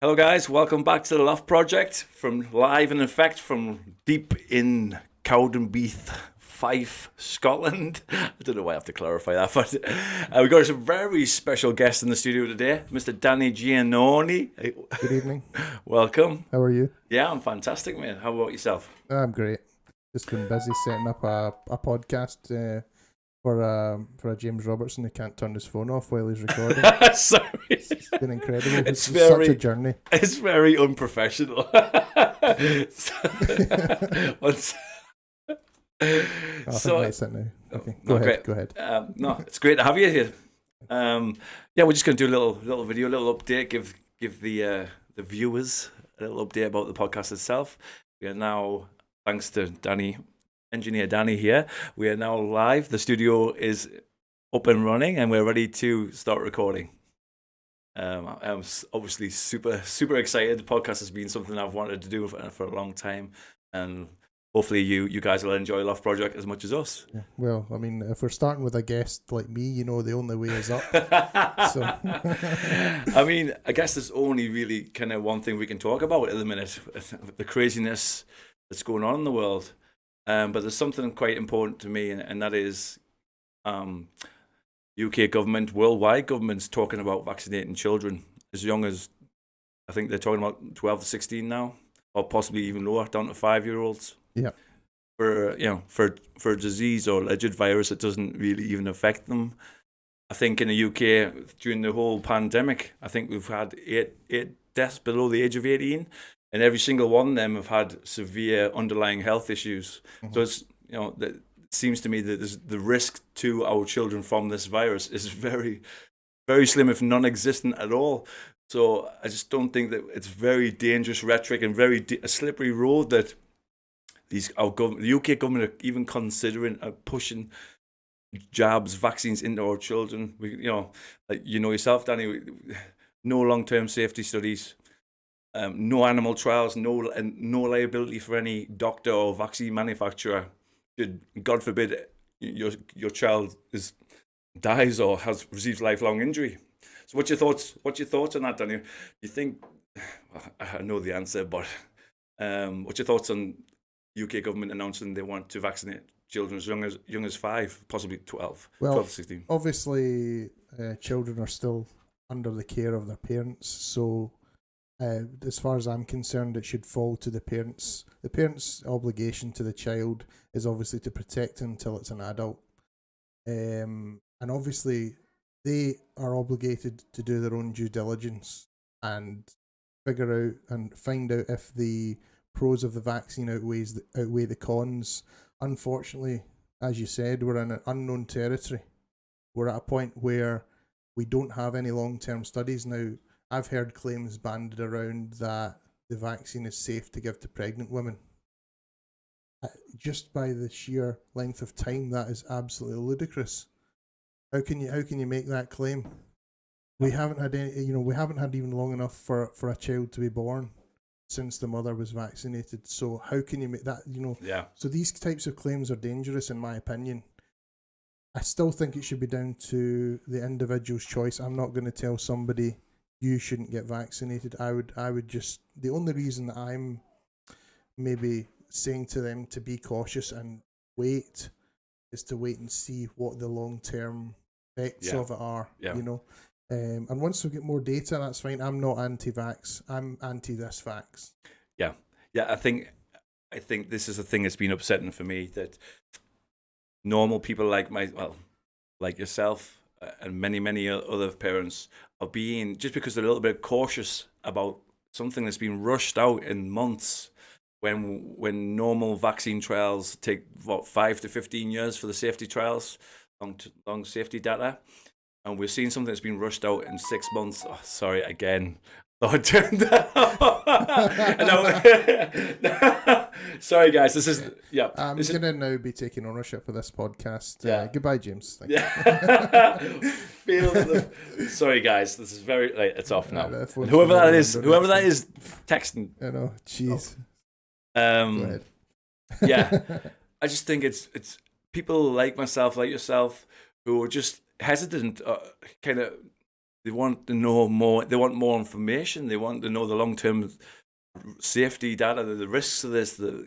Hello guys, welcome back to the LOFT project from live in effect from deep in Cowdenbeath, Fife, Scotland. I don't know why I have to clarify that, but we've got a very special guest in the studio today, Mr. Danny Giannoni. Good evening. Welcome. How are you? Yeah, I'm fantastic, man. How about yourself? I'm great. Just been busy setting up a podcast for a James Robertson who can't turn his phone off while he's recording. Sorry. It's been incredible. It's very, such a journey. It's very unprofessional. So that's it now. Okay, go ahead. No, it's great to have you here. We're just going to do a little video, a little update, give the viewers a little update about the podcast itself. We are now, thanks to Engineer Danny here, we are now live. The studio is up and running, and we're ready to start recording. I'm obviously super excited. The podcast has been something I've wanted to do for a long time, and hopefully you guys will enjoy LOFT Project as much as us. Yeah. Well, I mean, if we're starting with a guest like me, the only way is up. So, I mean, I guess there's only really kind of one thing we can talk about at the minute: the craziness that's going on in the world. But there's something quite important to me, and that is UK government, worldwide governments talking about vaccinating children as young as, I think they're talking about 12 to 16 now, or possibly even lower, down to 5-year-olds. Yeah. For a disease or alleged virus that doesn't really even affect them. I think in the UK during the whole pandemic, I think we've had eight deaths below the age of 18, and every single one of them have had severe underlying health issues. Mm-hmm. So it's that it seems to me that the risk to our children from this virus is very, very slim, if non-existent at all. So I just don't think that it's very dangerous rhetoric and a slippery road that the UK government are even considering pushing jabs, vaccines into our children. Yourself, Danny, no long-term safety studies, no animal trials, no liability for any doctor or vaccine manufacturer. Should, God forbid, your child dies or receives lifelong injury. So what's your thoughts on that, Danny? You think, I know the answer, but what's your thoughts on UK government announcing they want to vaccinate children as young as 5, possibly 12, well, 12 to 16? Obviously, children are still under the care of their parents, so as far as I'm concerned, it should fall to the parents. The parents' obligation to the child is obviously to protect him until it's an adult. And obviously, they are obligated to do their own due diligence and figure out and find out if the pros of the vaccine outweigh the cons. Unfortunately, as you said, we're in an unknown territory. We're at a point where we don't have any long-term studies now. I've heard claims banded around that the vaccine is safe to give to pregnant women. Just by the sheer length of time, that is absolutely ludicrous. How can you make that claim? We haven't had we haven't had even long enough for a child to be born since the mother was vaccinated. So how can you make that, Yeah. So these types of claims are dangerous in my opinion. I still think it should be down to the individual's choice. I'm not going to tell somebody you shouldn't get vaccinated. I would just, the only reason that I'm maybe saying to them to be cautious and wait is to wait and see what the long-term effects of it are, and once we get more data, that's fine. I'm not anti-vax. I'm anti this vax. Yeah. I think this is the thing that's been upsetting for me, that normal people like yourself and many other parents are being, just because they're a little bit cautious about something that's been rushed out in months, when normal vaccine trials take 5 to 15 years for the safety trials, long safety data, and we're seeing something that's been rushed out in 6 months. Oh, sorry again. Sorry guys, this is I'm gonna now be taking ownership of this podcast. Goodbye, James. Sorry guys, this is very it's off now. Whoever that is texting. I know, jeez. Go ahead. I just think it's people like myself, like yourself, who are just hesitant, kind of They want to know more. They want more information. They want to know the long-term safety data, the risks of this. Do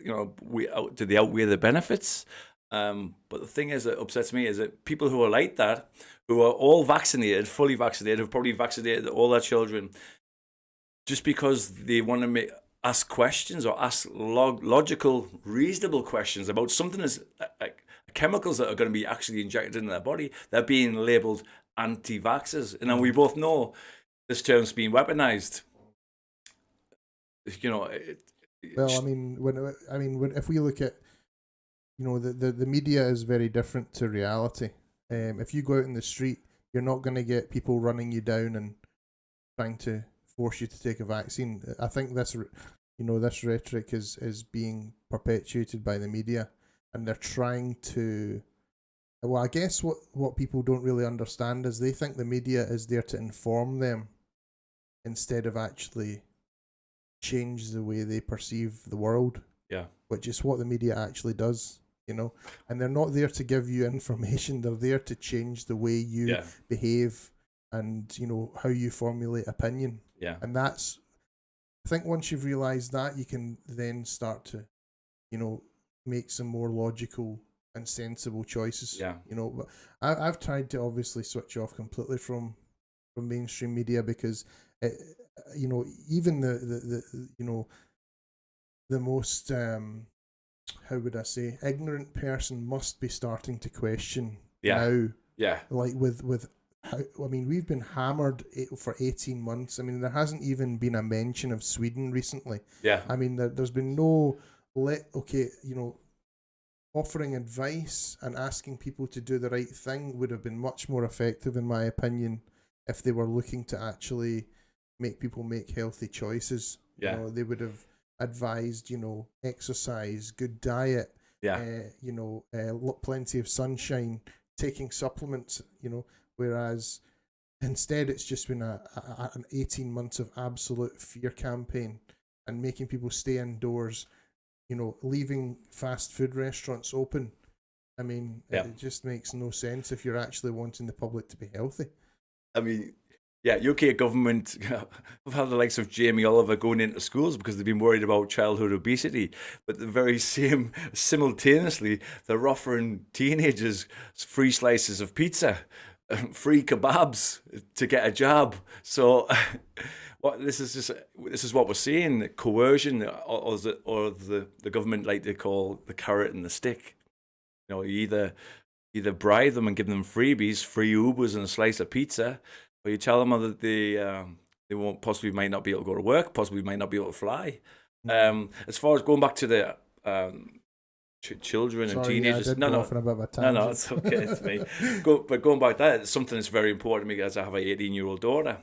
they outweigh the benefits? But the thing is that upsets me is that people who are like that, who are all vaccinated, fully vaccinated, have probably vaccinated all their children, just because they want to ask questions or ask logical, reasonable questions about something as like chemicals that are going to be actually injected into their body, they're being labelled anti-vaxxers. And then we both know this term's been weaponized. Well, I mean, if we look at, the media is very different to reality. If you go out in the street, you're not going to get people running you down and trying to force you to take a vaccine. I think this rhetoric is being perpetuated by the media, and they're trying to. Well, I guess what people don't really understand is they think the media is there to inform them instead of actually change the way they perceive the world. Yeah. Which is what the media actually does, And they're not there to give you information, they're there to change the way you behave and, how you formulate opinion. Yeah. And I think once you've realised that, you can then start to, make some more logical and sensible choices. Yeah. But I've tried to obviously switch off completely from mainstream media because even the most how would I say, ignorant person must be starting to question now. Yeah. Like with how, we've been hammered for 18 months. There hasn't even been a mention of Sweden recently. Yeah. There's been no offering advice and asking people to do the right thing would have been much more effective, in my opinion, if they were looking to actually make people make healthy choices. Yeah. They would have advised, exercise, good diet, plenty of sunshine, taking supplements, whereas instead it's just been an 18 months of absolute fear campaign and making people stay indoors, leaving fast food restaurants open. It just makes no sense if you're actually wanting the public to be healthy. UK government have had the likes of Jamie Oliver going into schools because they've been worried about childhood obesity, but the very same, simultaneously, they're offering teenagers free slices of pizza, free kebabs to get a job. So this is what we're seeing: coercion, or the government like they call the carrot and the stick. You either bribe them and give them freebies, free Ubers and a slice of pizza. Or you tell them that they might not be able to go to work, possibly might not be able to fly. As far as going back to the children and teenagers, no, it's okay, it's me. But going back to that, it's something that's very important to me, as I have an 18-year-old daughter,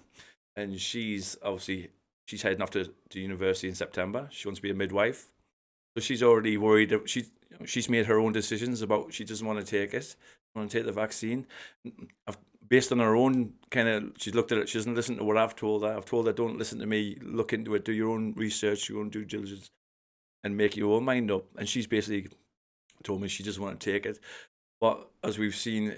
and she's heading off to university in September. She wants to be a midwife, so she's already worried. She's made her own decisions about she doesn't want to take it, want to take the vaccine. Based on her own she's looked at it. She doesn't listen to what I've told her. I've told her, don't listen to me. Look into it. Do your own research, your own due diligence, and make your own mind up. And she's basically told me she doesn't want to take it. But as we've seen,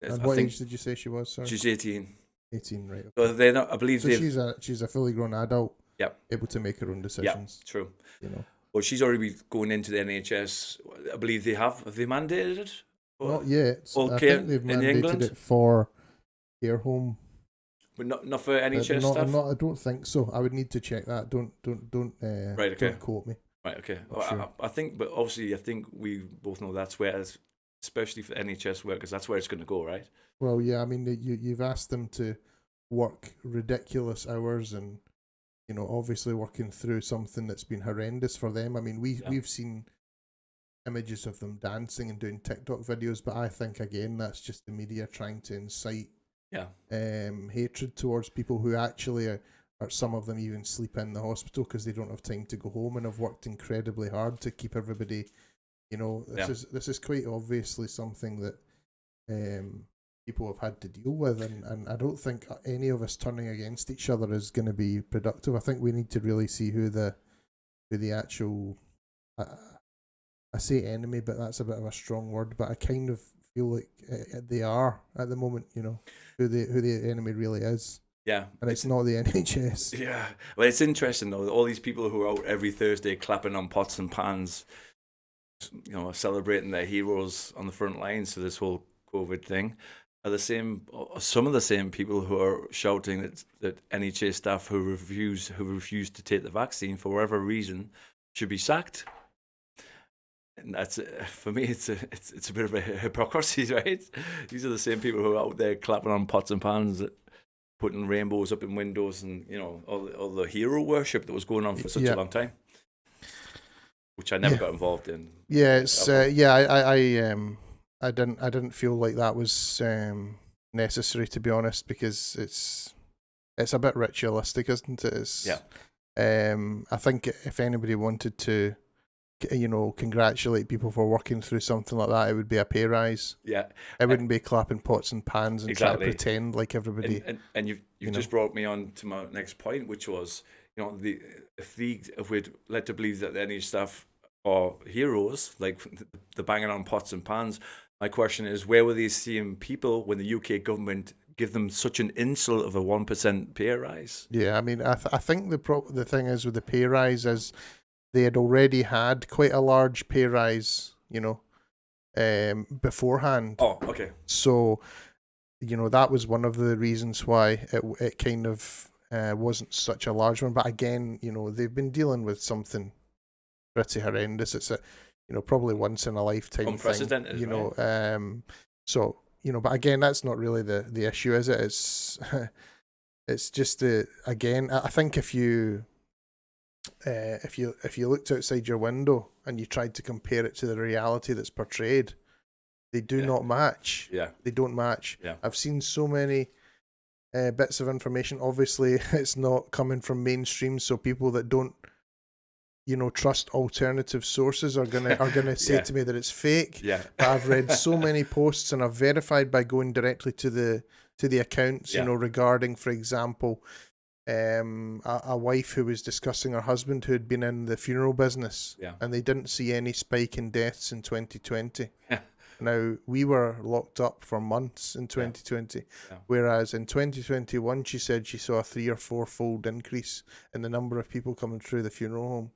and what age did you say she was? Sorry? She's 18. 18, right? Okay. So they're not. I believe she's a fully grown adult. Yep. Able to make her own decisions. Yeah, true. Well, she's already going into the NHS. I believe they have. Have they mandated it? Not yet. I think they've mandated it for care home, but not for NHS stuff. I don't think so. I would need to check that. Don't right, okay. Don't quote me. Right, okay. Well, sure. I think, but obviously, I think we both know that's where, especially for NHS workers, that's where it's going to go, right? Well, yeah. You've asked them to work ridiculous hours, and obviously working through something that's been horrendous for them. We've seen images of them dancing and doing TikTok videos, but I think again that's just the media trying to incite hatred towards people who actually are some of them even sleep in the hospital because they don't have time to go home and have worked incredibly hard to keep everybody. This is quite obviously something that people have had to deal with, and I don't think any of us turning against each other is going to be productive. I think we need to really see who the actual I say enemy, but that's a bit of a strong word, but I kind of feel like they are at the moment, who the enemy really is. Yeah. and it's not the NHS. Yeah. Well, it's interesting though. All these people who are out every Thursday clapping on pots and pans, celebrating their heroes on the front lines for this whole COVID thing, are the same. Some of the same people who are shouting that NHS staff who refuse to take the vaccine for whatever reason should be sacked. And that's for me. It's a bit of a hypocrisy, right? These are the same people who are out there clapping on pots and pans, putting rainbows up in windows, and all the hero worship that was going on for such a long time, which I never got involved in. Yeah, it's I didn't feel like that was necessary, to be honest, because it's a bit ritualistic, isn't it? I think if anybody wanted to, congratulate people for working through something like that, it would be a pay rise. Yeah, it wouldn't be clapping pots and pans and trying to pretend like everybody. And you've just brought me on to my next point, which was if we're led to believe that any staff are heroes, like the banging on pots and pans, my question is, where were these same people when the UK government give them such an insult of a 1% pay rise? Yeah, I mean, I think the thing is with the pay rise is they had already had quite a large pay rise, beforehand. Oh, okay. So, that was one of the reasons why it kind of wasn't such a large one. But again, they've been dealing with something pretty horrendous. It's probably once in a lifetime unprecedented thing. Right? So but again, that's not really the issue, is it? It's just again, I think if you looked outside your window and you tried to compare it to the reality that's portrayed, they do not match. Yeah, they don't match. Yeah. I've seen so many bits of information. Obviously, it's not coming from mainstream, so people that don't trust alternative sources are gonna say to me that it's fake. Yeah. But I've read so many posts and I've verified by going directly to the accounts, regarding, for example, a wife who was discussing her husband who had been in the funeral business, and they didn't see any spike in deaths in 2020. Now, we were locked up for months in 2020, whereas in 2021 she said she saw a 3 or 4-fold increase in the number of people coming through the funeral home.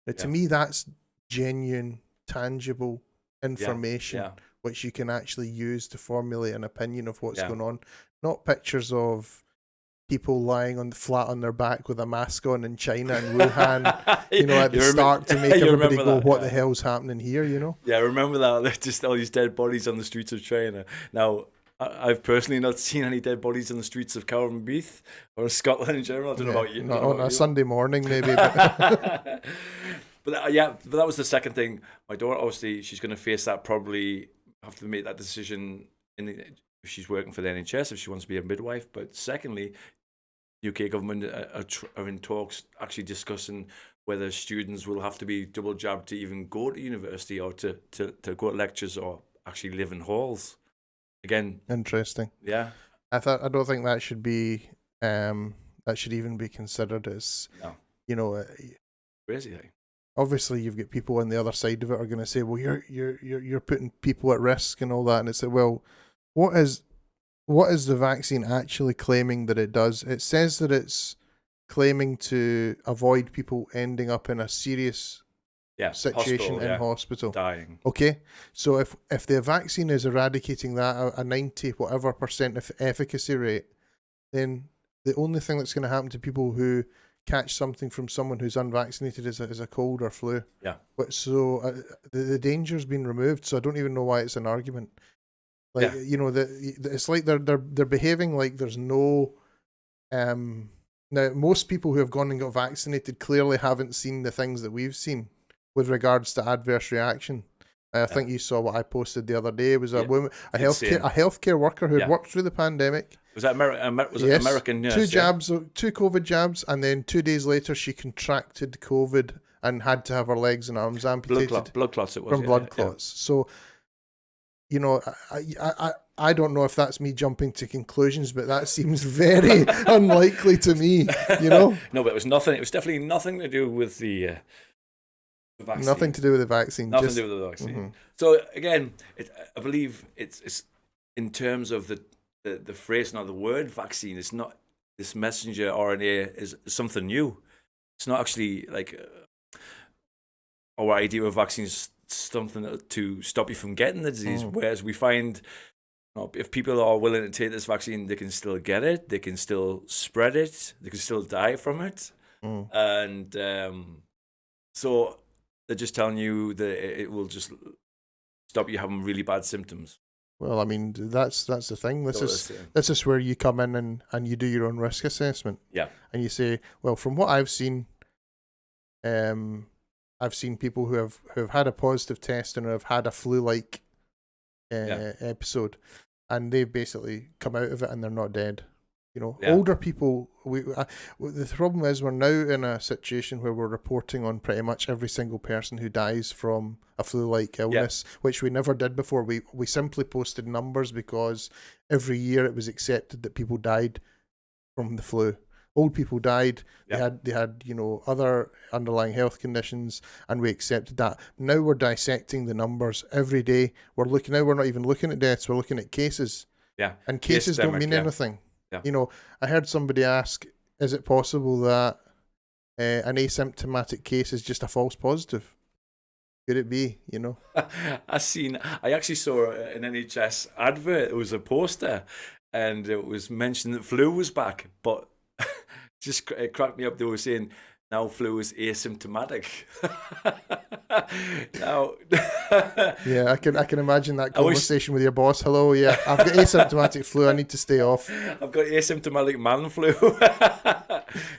Now, to me, that's genuine, tangible information which you can actually use to formulate an opinion of what's going on. Not pictures of people lying flat on their back with a mask on in China and Wuhan, at the start to make everybody go, what the hell's happening here, Yeah, I remember that. Just all these dead bodies on the streets of China. Now, I've personally not seen any dead bodies on the streets of Cowdenbeath or Scotland in general. I don't know about you. Not on a Sunday morning, maybe. But that was the second thing. My daughter, obviously, she's going to face that, probably have to make that decision if she's working for the NHS, if she wants to be a midwife. But secondly, UK government are in talks, actually discussing whether students will have to be double jabbed to even go to university or to go to lectures or actually live in halls. Again, interesting. Yeah, I don't think that should be that should even be considered as crazy thing. Obviously, you've got people on the other side of it are going to say, well, you're putting people at risk and all that, and it's like, well, what is the vaccine actually claiming that it does? It says that it's claiming to avoid people ending up in a serious situation in hospital, dying. Okay, so if the vaccine is eradicating that a 90 whatever % of efficacy rate, then the only thing that's going to happen to people who catch something from someone who's unvaccinated is a cold or flu. Yeah. But so the danger's been removed, so I don't even know why it's an argument. Like it's like they're behaving like there's no. Now, most people who have gone and got vaccinated clearly haven't seen the things that we've seen with regards to adverse reaction. I think you saw what I posted the other day. It was a woman, a healthcare worker who had worked through the pandemic. Was that it American? Yes, 2 jabs, 2 COVID jabs, and then 2 days later she contracted COVID and had to have her legs and arms amputated. Blood clots. It was from blood clots. So, I don't know if that's me jumping to conclusions, but that seems very unlikely to me. No, but it was nothing. It was definitely nothing to do with the vaccine. Nothing to do with the vaccine. Nothing to do with the vaccine. Mm-hmm. So again, I believe it's in terms of the phrase, now the word vaccine. It's not this messenger RNA is something new. It's not actually like our idea of vaccines something to stop you from getting the disease. Whereas we find if people are willing to take this vaccine, they can still get it, they can still spread it, they can still die from it. And so they're just telling you that it will just stop you having really bad symptoms. Well, I mean, that's the thing. This is where you come in and you do your own risk assessment. Yeah. And you say, well, from what I've seen people who have had a positive test and have had a flu-like episode, and they've basically come out of it and they're not dead. You know, older people. The problem is we're now in a situation where we're reporting on pretty much every single person who dies from a flu-like illness, which we never did before. We simply posted numbers because every year it was accepted that people died from the flu. Old people died. They had other underlying health conditions, and we accepted that. Now we're dissecting the numbers every day. We're not even looking at deaths. We're looking at cases. Yeah, and cases don't mean anything. Yeah. You know, I heard somebody ask, is it possible that an asymptomatic case is just a false positive? Could it be, you know? I actually saw an NHS advert. It was a poster, and it was mentioned that flu was back, but it cracked me up. They were saying now flu is asymptomatic. Now, yeah, I can imagine that conversation with your boss. Hello, yeah, I've got asymptomatic flu. I need to stay off. I've got asymptomatic man flu.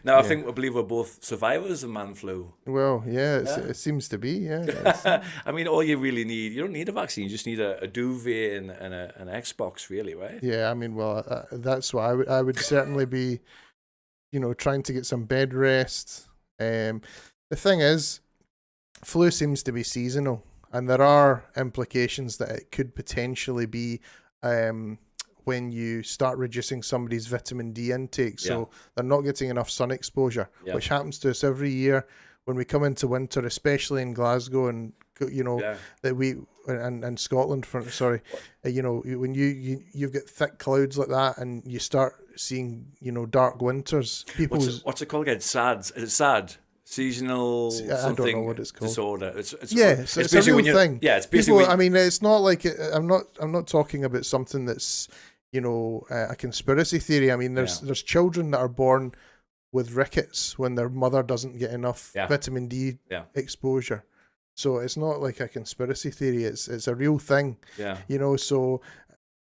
Now, I believe we're both survivors of man flu. Well, yeah, it seems to be. Yeah. I mean, all you really need, you don't need a vaccine. You just need a duvet and an Xbox, really, right? Yeah, I mean, well, that's why I would certainly be, trying to get some bed rest. The thing is, flu seems to be seasonal, and there are implications that it could potentially be when you start reducing somebody's vitamin D intake. So they're not getting enough sun exposure, which happens to us every year when we come into winter, especially in Glasgow and that we and Scotland. When you've got thick clouds like that, and you start seeing dark winters. What's it called again? SAD. Is it SAD? Seasonal something. I don't know what it's called. Disorder. It's a real thing. Yeah, it's basically. I mean, it's not like I'm not talking about something that's a conspiracy theory. I mean, there's children that are born with rickets when their mother doesn't get enough vitamin D exposure. So it's not like a conspiracy theory. It's a real thing. Yeah. So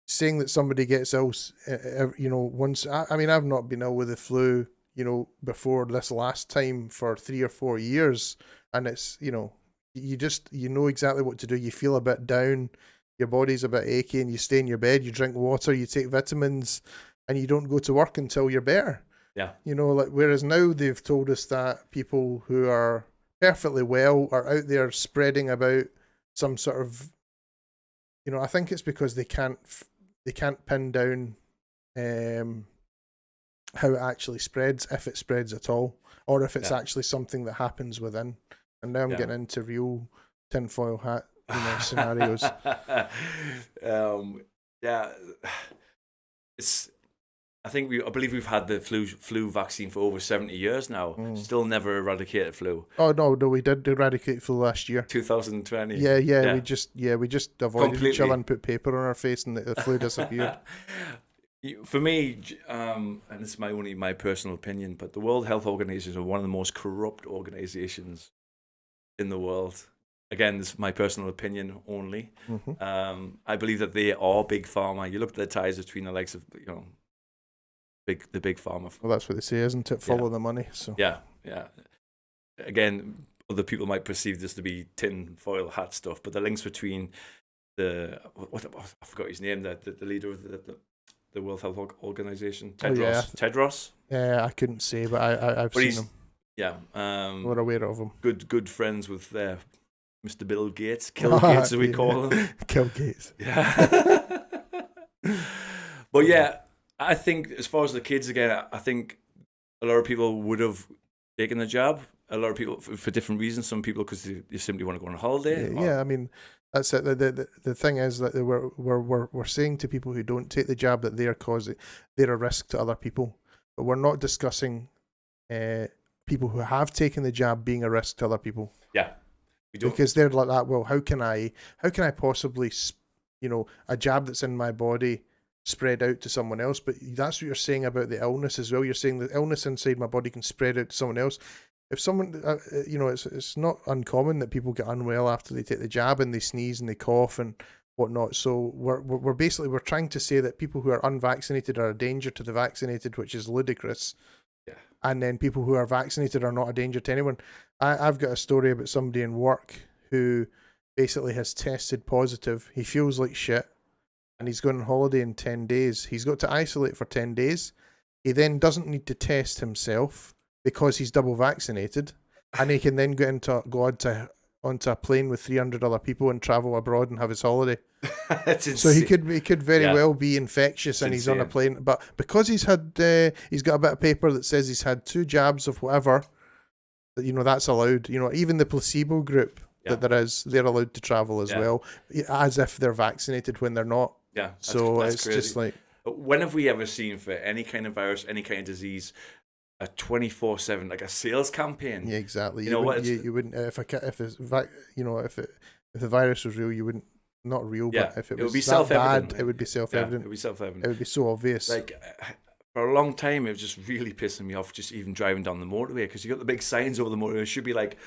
saying that somebody gets ill, once. I mean, I've not been ill with the flu, before this last time for 3 or 4 years, and it's you know exactly what to do. You feel a bit down, your body's a bit achy, and you stay in your bed. You drink water, you take vitamins, and you don't go to work until you're better. Yeah. Whereas now they've told us that people who are perfectly well are out there spreading about some sort of, I think it's because they can't pin down how it actually spreads, if it spreads at all, or if it's actually something that happens within. And now I'm getting into real tinfoil hat scenarios. I believe we've had the flu vaccine for over 70 years now. Still never eradicated flu. Oh no, we did eradicate flu last year. 2020. Yeah. We just avoided each other and put paper on our face, and the flu disappeared. For me, and this is my personal opinion, but the World Health Organization are one of the most corrupt organizations in the world. Again, this is my personal opinion only. Mm-hmm. I believe that they are big pharma. You look at the ties between the likes of the big pharma. Well, that's what they say, isn't it? Follow the money. So yeah. Again, other people might perceive this to be tin foil hat stuff, but the links between I forgot his name, the leader of the World Health Organization, Tedros. Yeah, I couldn't say, but I've seen him. Yeah, we're aware of him. Good friends with Mr. Bill Gates, Kill Gates as we call him. Kill Gates. Yeah. But yeah, I think as far as the kids, again, I think a lot of people would have taken the jab. A lot of people for different reasons. Some people because they simply want to go on a holiday. Yeah, I mean, that's it. The thing is that we're saying to people who don't take the jab that they're a risk to other people. but we're not discussing people who have taken the jab being a risk to other people. Yeah. We don't. Because they're like that. Well, how can I possibly, a jab that's in my body spread out to someone else? But that's what you're saying about the illness as well. You're saying the illness inside my body can spread out to someone else. If someone, it's not uncommon that people get unwell after they take the jab and they sneeze and they cough and whatnot. So we're basically trying to say that people who are unvaccinated are a danger to the vaccinated, which is ludicrous. Yeah. And then people who are vaccinated are not a danger to anyone. I've got a story about somebody in work who basically has tested positive. He feels like shit and he's going on holiday in 10 days. He's got to isolate for 10 days. He then doesn't need to test himself because he's double vaccinated, and he can then go onto a plane with 300 other people and travel abroad and have his holiday. That's insane. So he could very well be infectious and he's on a plane, but because he's got a bit of paper that says he's had 2 jabs of whatever, that's allowed. Even the placebo group that they're allowed to travel as well, as if they're vaccinated when they're not. Yeah. So that's it's crazy. just like, when have we ever seen for any kind of virus, any kind of disease, a 24/7 like a sales campaign? Yeah, exactly. You wouldn't if the virus was real, you wouldn't. Not real, but if it was would be that self-evident. bad, it would be self-evident. It would be self-evident. It would be so obvious. Like, for a long time, it was just really pissing me off just even driving down the motorway, because you got the big signs over the motorway. It should be like,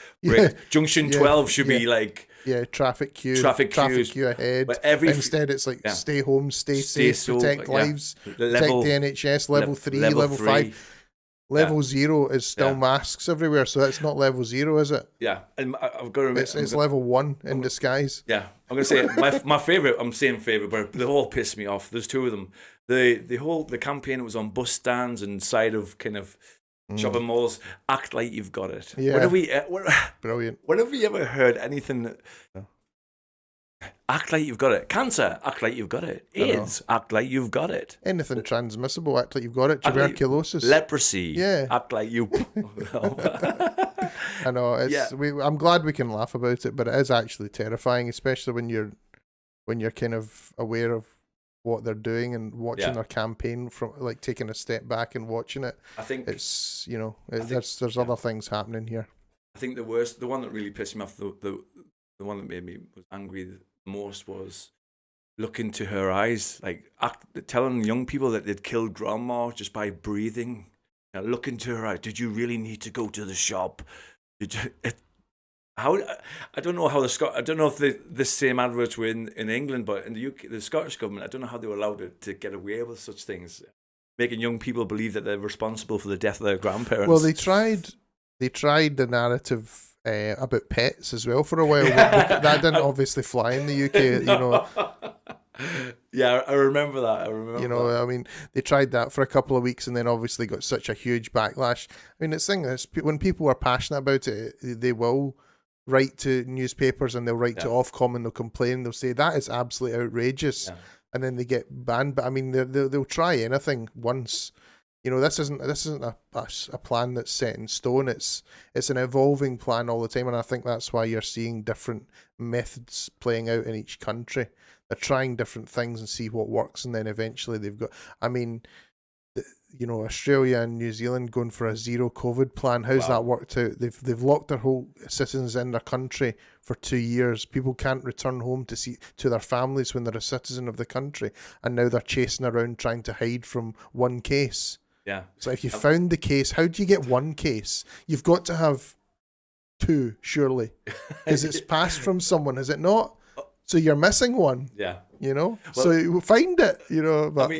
Junction 12 should be like... Yeah, traffic queue ahead. But instead, it's like, stay home, stay safe, protect lives, protect the NHS, level 3, level 5. Level 0 is still masks everywhere, so that's not level 0, is it? Yeah, and I've got to admit, it's level 1 in disguise. Yeah, I'm going to say my favourite, I'm saying favourite, but they all piss me off. There's 2 of them. The campaign was on bus stands and side of kind of shopping malls. Act like you've got it. Yeah. Brilliant. When have we ever heard anything? Act like you've got it. Cancer, act like you've got it. AIDS, act like you've got it. Anything transmissible, act like you've got it. Tuberculosis. Leprosy, act like you... I know. I'm glad we can laugh about it, but it is actually terrifying, especially when you're kind of aware of what they're doing and watching their campaign from, like, taking a step back and watching it. I think it's, there's other things happening here. I think the one that really pissed me off, the one that made me angry the most was look into her eyes, like telling young people that they'd killed grandma just by breathing. Look into her eyes. Did you really need to go to the shop? Did you? I don't know how I don't know if the same adverts were in England, but in the UK, the Scottish government, I don't know how they were allowed to get away with such things, making young people believe that they're responsible for the death of their grandparents. Well, they tried the narrative about pets as well for a while. That didn't obviously fly in the UK, Yeah, I remember that. I mean, they tried that for a couple of weeks and then obviously got such a huge backlash. I mean, it's when people are passionate about it, they will write to newspapers and they'll write to Ofcom and they'll complain. They'll say that is absolutely outrageous, and then they get banned. But I mean, they'll try anything once. This isn't a plan that's set in stone. It's an evolving plan all the time, and I think that's why you're seeing different methods playing out in each country. They're trying different things and see what works, and then eventually they've got. I mean, Australia and New Zealand going for a zero COVID plan. How's that worked out? They've locked their whole citizens in their country for 2 years. People can't return home to their families when they're a citizen of the country, and now they're chasing around trying to hide from one case. Yeah. So if you found the case, how do you get one case? You've got to have 2, surely, because it's passed from someone, is it not? So you're missing one. Yeah. So you find it. But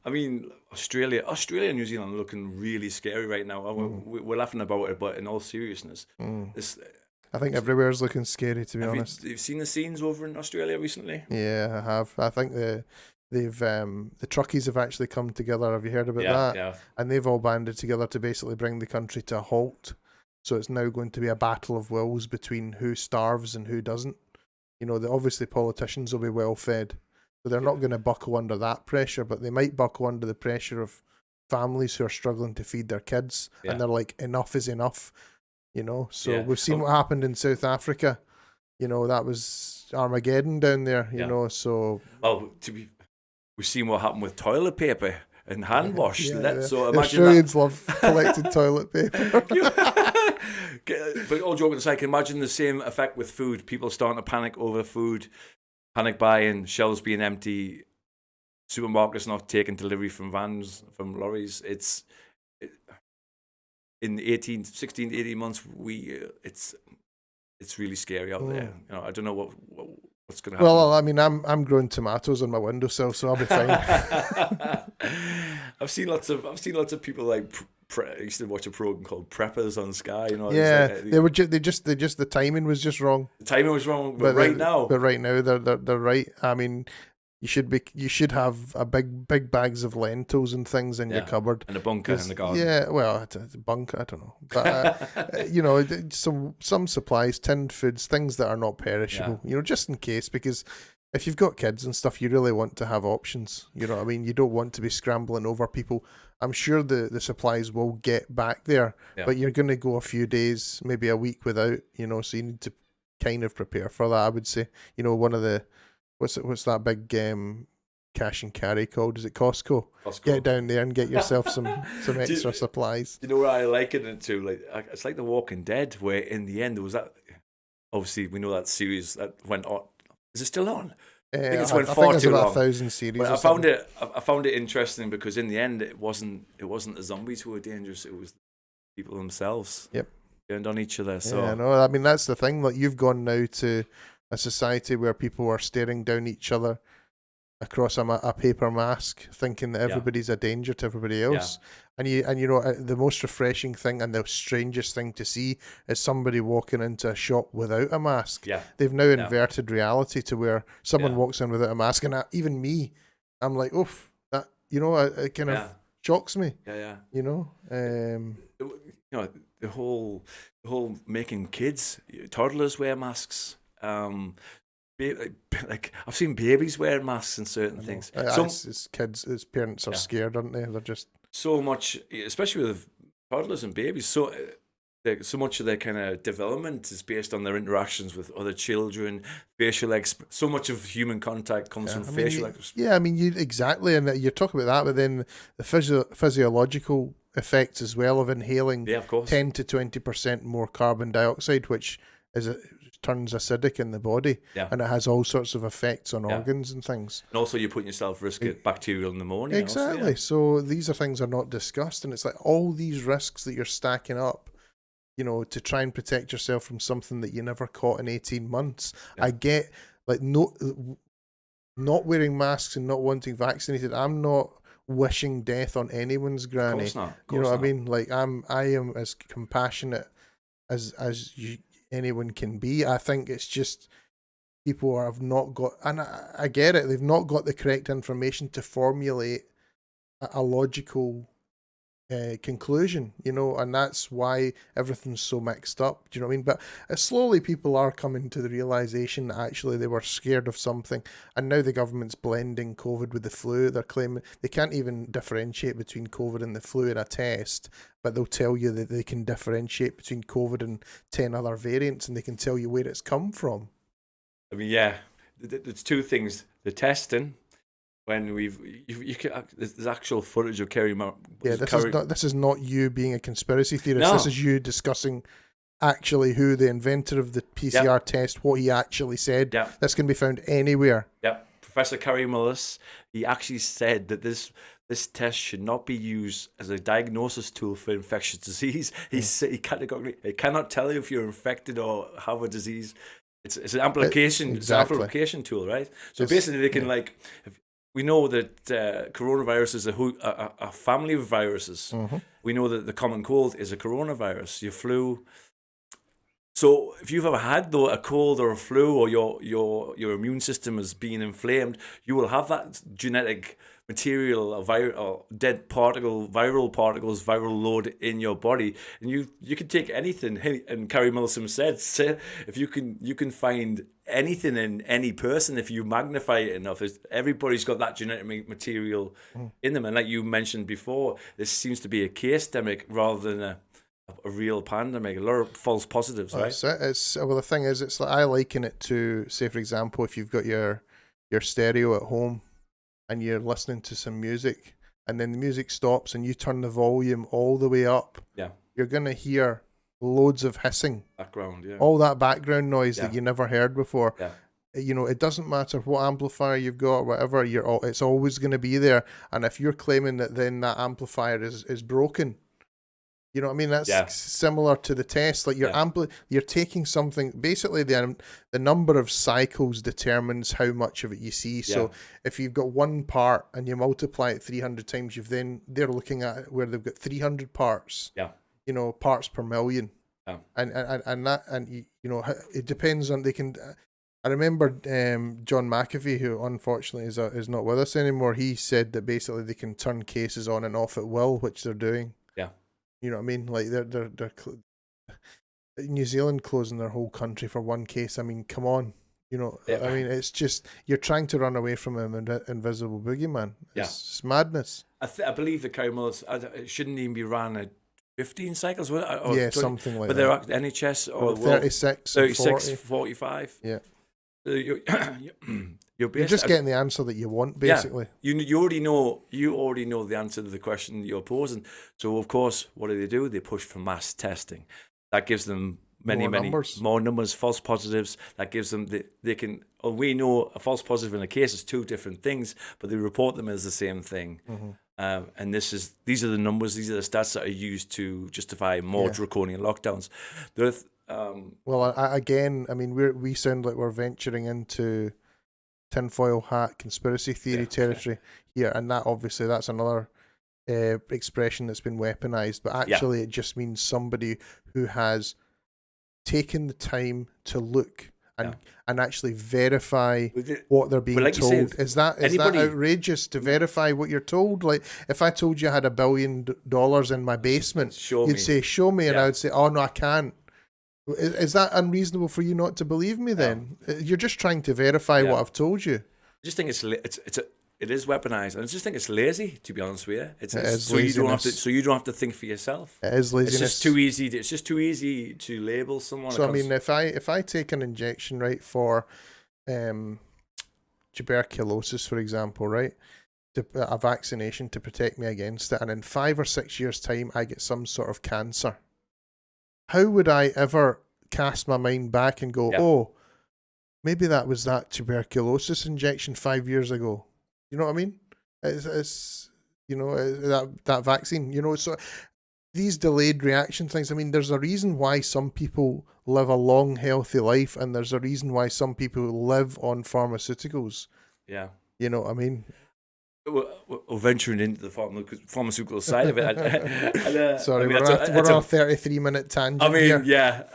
I mean, Australia and New Zealand are looking really scary right now. We're laughing about it, but in all seriousness, I think everywhere's looking scary, to be honest. You've seen the scenes over in Australia recently? Yeah, I have. I think the truckies have actually come together. Have you heard about that? Yeah. And they've all banded together to basically bring the country to a halt. So it's now going to be a battle of wills between who starves and who doesn't. Obviously politicians will be well fed, so they're not going to buckle under that pressure, but they might buckle under the pressure of families who are struggling to feed their kids, and they're like, enough is enough. So we've seen what happened in South Africa. That was Armageddon down there. So we've seen what happened with toilet paper. and hand wash. Yeah. So The imagine Australians love collecting toilet paper. But all joking aside, imagine the same effect with food. People starting to panic over food, panic buying, shelves being empty, supermarkets not taking delivery from vans, from lorries. In 16 to 18 months, it's really scary out there. You know, I don't know what's going to happen. Well, I mean, I'm growing tomatoes on my windowsill, so I'll be fine. I've seen lots of people like. I used to watch a program called Preppers on Sky. You know, Yeah, they just the timing was just wrong. The timing was wrong, but right now they're right. I mean, you should have a big bags of lentils and things in your cupboard, and a bunker in the garden. Yeah, well, it's a bunker, I don't know, but you know, some supplies, tinned foods, things that are not perishable. You know, just in case, because if you've got kids and stuff, you really want to have options. You know what I mean? You don't want to be scrambling over people. I'm sure the supplies will get back there, but you're going to go a few days, maybe a week without, you know, so you need to kind of prepare for that, I would say. You know, one of the, what's that big cash and carry called? Is it Costco? Get down there and get yourself some extra supplies. You know what I liken it to? Like, it's like The Walking Dead, where in the end there was that, obviously we know that series that went on. Is it still on? I think it's went far too long. 1,000 series. But I found it interesting because in the end it wasn't the zombies who were dangerous. It was the people themselves. Yep. Turned on each other. So yeah, no, I mean that's the thing. Like you've gone now to a society where people are staring down each other across a paper mask, thinking that everybody's a danger to everybody else. And you know the most refreshing thing and the strangest thing to see is somebody walking into a shop without a mask. Yeah, they've now inverted reality to where someone walks in without a mask, and even me, I'm like, oof, that, you know, it kind of shocks me. Yeah. You know, you know, the whole making kids, toddlers wear masks. Like I've seen babies wearing masks and certain things. As kids, as parents are scared, aren't they? They're just so much, especially with toddlers and babies. So much of their kind of development is based on their interactions with other children, so much of human contact comes from facial expression. Yeah, I mean, exactly, and you're talking about that, but then the physiological effects as well of inhaling 10 to 20% more carbon dioxide, which turns acidic in the body, and it has all sorts of effects on organs and things. And also you're putting yourself at risk of bacterial pneumonia. Exactly. So these are things that are not discussed, and it's like all these risks that you're stacking up, you know, to try and protect yourself from something that you never caught in 18 months. I get, like, not wearing masks and not wanting vaccinated. I'm not wishing death on anyone's granny. Of course not. You know what I mean? Like, I am as compassionate as anyone can be. I think it's just people have not got, and I get it, they've not got the correct information to formulate a logical conclusion, you know, and that's why everything's so mixed up. Do you know what I mean? But slowly people are coming to the realization that actually they were scared of something, and now the government's blending COVID with the flu. They're claiming they can't even differentiate between COVID and the flu in a test, but they'll tell you that they can differentiate between COVID and 10 other variants, and they can tell you where it's come from. I mean, there's two things: the testing. When there's actual footage of Kerry. This is not you being a conspiracy theorist. No. This is you discussing actually who the inventor of the PCR test, what he actually said. Yeah. This can be found anywhere. Yeah, Professor Kerry Mullis, he actually said that this test should not be used as a diagnosis tool for infectious disease. He said he cannot tell you if you're infected or have a disease. It's an amplification. It's an amplification tool, right? So basically, they can we know that coronavirus is a family of viruses. Mm-hmm. We know that the common cold is a coronavirus, your flu. So if you've ever had a cold or a flu, or your immune system is being inflamed, you will have that genetic material, or dead viral particles, viral load in your body, and you can take anything. And Kerry Mullis said, if you can find anything in any person if you magnify it enough. Everybody's got that genetic material in them, and like you mentioned before, this seems to be a case-demic rather than a real pandemic. A lot of false positives, right? Well, the thing is, it's like I liken it to, say, for example, if you've got your stereo at home and you're listening to some music and then the music stops and you turn the volume all the way up, Yeah. you're going to hear loads of hissing. Background, yeah. All that background noise that Yeah. you never heard before. Yeah. You know, it doesn't matter what amplifier you've got or whatever, it's always going to be there. And if you're claiming that then that amplifier is broken, you know what I mean? That's similar to the test. Like you're taking something. Basically, the number of cycles determines how much of it you see. So if you've got one part and you multiply it 300 times, they're looking at it where they've got 300 parts. Yeah. You know, parts per million. Yeah. And you know, it depends on, they can. I remember John McAfee, who unfortunately is not with us anymore. He said that basically they can turn cases on and off at will, which they're doing. Yeah. You know what I mean? Like they're New Zealand closing their whole country for one case. I mean, come on. You know, I mean, it's just, you're trying to run away from an invisible boogeyman. It's madness. I believe the cameras shouldn't even be ran at 15 cycles. Or Something like that. But they're NHS or 36, 45. Yeah. You're just getting the answer that you want, basically. Yeah. You already know the answer to the question you're posing. So of course, what do? They push for mass testing. That gives them many more numbers, false positives. That gives them they can. Oh, we know a false positive in a case is two different things, but they report them as the same thing. Mm-hmm. And these are the numbers. These are the stats that are used to justify more draconian lockdowns. Well, again, I mean, we sound like we're venturing into tinfoil hat conspiracy theory territory here, and that's another expression that's been weaponized. But actually, it just means somebody who has taken the time to look and actually verify what they're being told. Is that outrageous to verify what you're told? Like, if I told you I had $1 billion in my basement, you'd say, "Show me," and I would say, "Oh no, I can't." Is that unreasonable for you not to believe me then? You're just trying to verify what I've told you. I just think it is weaponized, and I just think it's lazy, to be honest with you. It is so laziness. you don't have to think for yourself. It is laziness. It's just too easy to label someone. So I mean, if I take an injection, right, for tuberculosis, for example, right, a vaccination to protect me against it, and in 5 or 6 years' time I get some sort of cancer, how would I ever cast my mind back and go, oh, maybe that was that tuberculosis injection 5 years ago? You know what I mean? It's you know, that vaccine, you know, so these delayed reaction things, I mean, there's a reason why some people live a long, healthy life, and there's a reason why some people live on pharmaceuticals. Yeah. You know what I mean? We're venturing into the pharmaceutical side of it. Sorry, we're on a 33-minute tangent. I mean, here.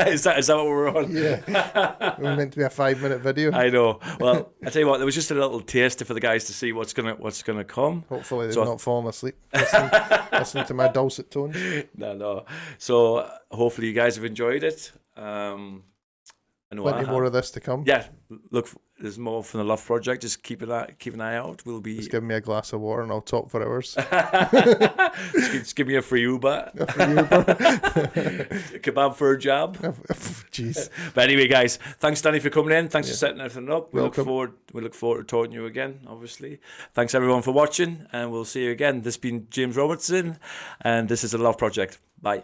is that what we're on? Yeah, we're meant to be a 5-minute video. I know. Well, I tell you what, there was just a little taster for the guys to see what's gonna come. Hopefully, they're not falling asleep. Listen to my dulcet tones. No. So hopefully, you guys have enjoyed it. Plenty more of this to come. Yeah, look, there's more from the LOFT project. Just keep an eye out. We'll be. Just give me a glass of water and I'll talk for hours. just give me a free Uber. Kebab for a job. Jeez. But anyway, guys, thanks, Danny, for coming in. Thanks for setting everything up. We look forward to talking to you again. Obviously, thanks everyone for watching, and we'll see you again. This has been James Robertson, and this is the LOFT project. Bye.